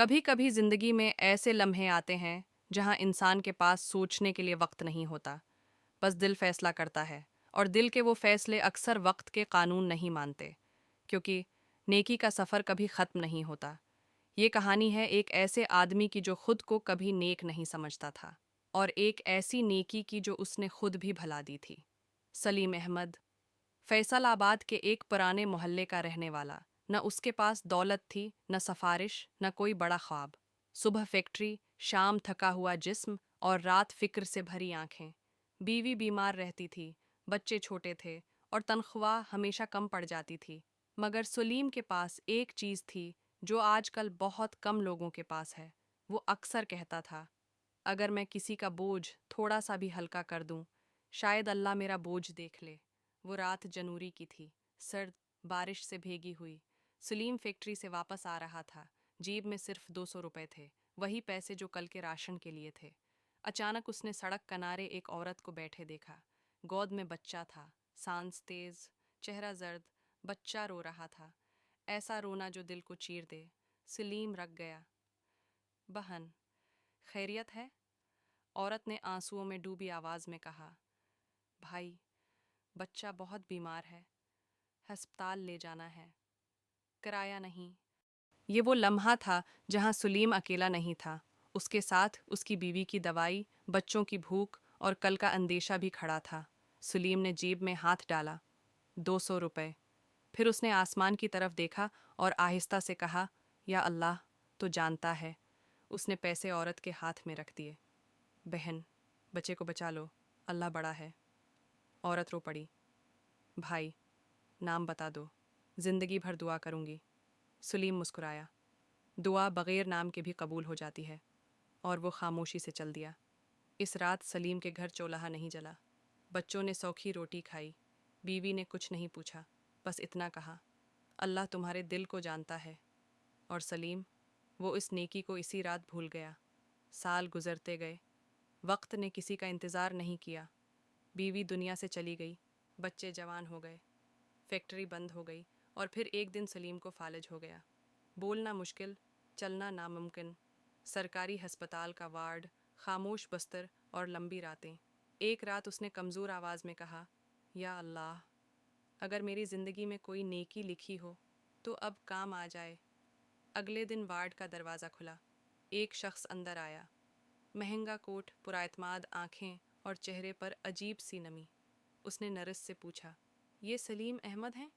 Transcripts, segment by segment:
کبھی کبھی زندگی میں ایسے لمحے آتے ہیں جہاں انسان کے پاس سوچنے کے لیے وقت نہیں ہوتا، بس دل فیصلہ کرتا ہے، اور دل کے وہ فیصلے اکثر وقت کے قانون نہیں مانتے، کیونکہ نیکی کا سفر کبھی ختم نہیں ہوتا۔ یہ کہانی ہے ایک ایسے آدمی کی جو خود کو کبھی نیک نہیں سمجھتا تھا، اور ایک ایسی نیکی کی جو اس نے خود بھی بھلا دی تھی۔ سلیم احمد فیصل آباد کے ایک پرانے محلے کا رہنے والا، نہ اس کے پاس دولت تھی، نہ سفارش، نہ کوئی بڑا خواب۔ صبح فیکٹری، شام تھکا ہوا جسم، اور رات فکر سے بھری آنکھیں۔ بیوی بیمار رہتی تھی، بچے چھوٹے تھے، اور تنخواہ ہمیشہ کم پڑ جاتی تھی۔ مگر سلیم کے پاس ایک چیز تھی جو آج کل بہت کم لوگوں کے پاس ہے۔ وہ اکثر کہتا تھا، اگر میں کسی کا بوجھ تھوڑا سا بھی ہلکا کر دوں، شاید اللہ میرا بوجھ دیکھ لے۔ وہ رات جنوری کی تھی، سرد، بارش سے بھیگی ہوئی۔ سلیم فیکٹری سے واپس آ رہا تھا، جیب میں صرف 200 روپے تھے، وہی پیسے جو کل کے راشن کے لیے تھے۔ اچانک اس نے سڑک کنارے ایک عورت کو بیٹھے دیکھا۔ گود میں بچہ تھا، سانس تیز، چہرہ زرد، بچہ رو رہا تھا، ایسا رونا جو دل کو چیر دے۔ سلیم رک گیا۔ بہن، خیریت ہے؟ عورت نے آنسوؤں میں ڈوبی آواز میں کہا، بھائی، بچہ بہت بیمار ہے، ہسپتال لے جانا ہے، کرایہ نہیں۔ یہ وہ لمحہ تھا جہاں سلیم اکیلا نہیں تھا، اس کے ساتھ اس کی بیوی کی دوائی، بچوں کی بھوک، اور کل کا اندیشہ بھی کھڑا تھا۔ سلیم نے جیب میں ہاتھ ڈالا، 200 روپے۔ پھر اس نے آسمان کی طرف دیکھا اور آہستہ سے کہا، یا اللہ تو جانتا ہے۔ اس نے پیسے عورت کے ہاتھ میں رکھ دیے۔ بہن، بچے کو بچا لو، اللہ بڑا ہے۔ عورت رو پڑی۔ بھائی، نام بتا دو، زندگی بھر دعا کروں گی۔ سلیم مسکرایا، دعا بغیر نام کے بھی قبول ہو جاتی ہے، اور وہ خاموشی سے چل دیا۔ اس رات سلیم کے گھر چولہا نہیں جلا۔ بچوں نے سوکھی روٹی کھائی، بیوی نے کچھ نہیں پوچھا، بس اتنا کہا، اللہ تمہارے دل کو جانتا ہے۔ اور سلیم، وہ اس نیکی کو اسی رات بھول گیا۔ سال گزرتے گئے، وقت نے کسی کا انتظار نہیں کیا۔ بیوی دنیا سے چلی گئی، بچے جوان ہو گئے، فیکٹری بند ہو گئی، اور پھر ایک دن سلیم کو فالج ہو گیا۔ بولنا مشکل، چلنا ناممکن، سرکاری ہسپتال کا وارڈ، خاموش بستر اور لمبی راتیں۔ ایک رات اس نے کمزور آواز میں کہا، یا اللہ، اگر میری زندگی میں کوئی نیکی لکھی ہو تو اب کام آ جائے۔ اگلے دن وارڈ کا دروازہ کھلا، ایک شخص اندر آیا، مہنگا کوٹ، پراعتماد آنکھیں، اور چہرے پر عجیب سی نمی۔ اس نے نرس سے پوچھا، یہ سلیم احمد ہیں؟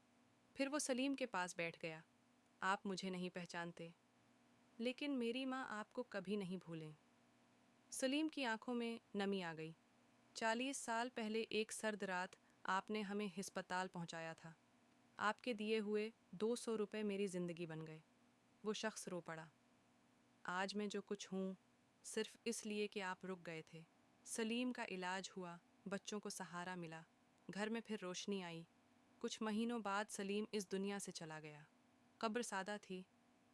پھر وہ سلیم کے پاس بیٹھ گیا۔ آپ مجھے نہیں پہچانتے، لیکن میری ماں آپ کو کبھی نہیں بھولیں۔ سلیم کی آنکھوں میں نمی آ گئی۔ 40 سال پہلے ایک سرد رات آپ نے ہمیں ہسپتال پہنچایا تھا۔ آپ کے دیے ہوئے 200 روپے میری زندگی بن گئے۔ وہ شخص رو پڑا، آج میں جو کچھ ہوں صرف اس لیے کہ آپ رک گئے تھے۔ سلیم کا علاج ہوا، بچوں کو سہارا ملا، گھر میں پھر روشنی آئی۔ کچھ مہینوں بعد سلیم اس دنیا سے چلا گیا۔ قبر سادہ تھی،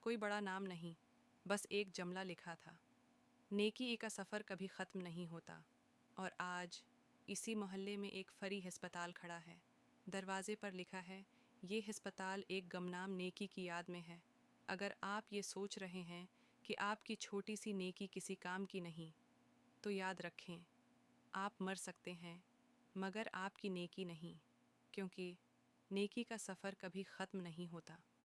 کوئی بڑا نام نہیں، بس ایک جملہ لکھا تھا، نیکی کا سفر کبھی ختم نہیں ہوتا۔ اور آج اسی محلے میں ایک فری ہسپتال کھڑا ہے، دروازے پر لکھا ہے، یہ ہسپتال ایک گمنام نیکی کی یاد میں ہے۔ اگر آپ یہ سوچ رہے ہیں کہ آپ کی چھوٹی سی نیکی کسی کام کی نہیں، تو یاد رکھیں، آپ مر سکتے ہیں مگر آپ کی نیکی نہیں، کیونکہ نیکی کا سفر کبھی ختم نہیں ہوتا۔